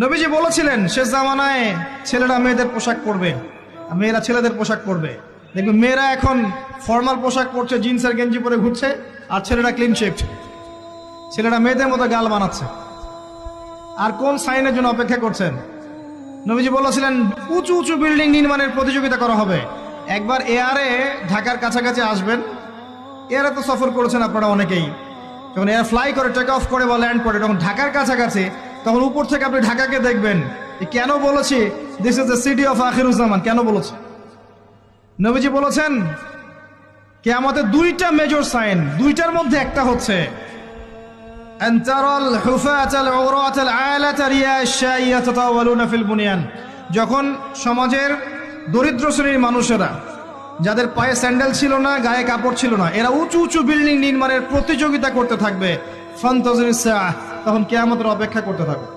নবীজি বলেছিলেন শেষ জামানায় ছেলেরা মেয়েদের পোশাক পরবে, মেয়েরা ছেলেদের পোশাক পরবে। দেখবেন মেয়েরা এখন ফর্মাল পোশাক পরছে, জিন্সের গেঞ্জি পরে ঘুরছে, আর ছেলেরা ক্লিন শেভড। ছেলেরা মেয়েদের মতো গাল বানাচ্ছে। আর কোন সাইনের জন্য অপেক্ষা করছেন? নবীজি বলেছিলেন উঁচু উঁচু বিল্ডিং নির্মাণের প্রতিযোগিতা করা হবে। একবার এয়ারে ঢাকার কাছাকাছি আসবেন। এয়ারে তো সফর করেছেন আপনারা অনেকেই। যখন এয়ার ফ্লাই করে, টেক অফ করে বা ল্যান্ড করে, তখন ঢাকার কাছাকাছি, তখন উপর থেকে আপনি ঢাকাকে দেখবেন। কেন বলেছি this is the city of Akhiruzzaman? কেন বলেছে? নবীজি বলেছেন কিয়ামতের দুইটা মেজর সাইন, দুইটার মধ্যে একটা হচ্ছে যখন সমাজের দরিদ্র শ্রেণীর মানুষেরা, যাদের পায়ে স্যান্ডেল ছিল না, গায়ে কাপড় ছিল না, এরা উঁচু উঁচু বিল্ডিং নির্মাণের প্রতিযোগিতা করতে থাকবে, তখন কিয়ামতের অপেক্ষা করতে থাকবে।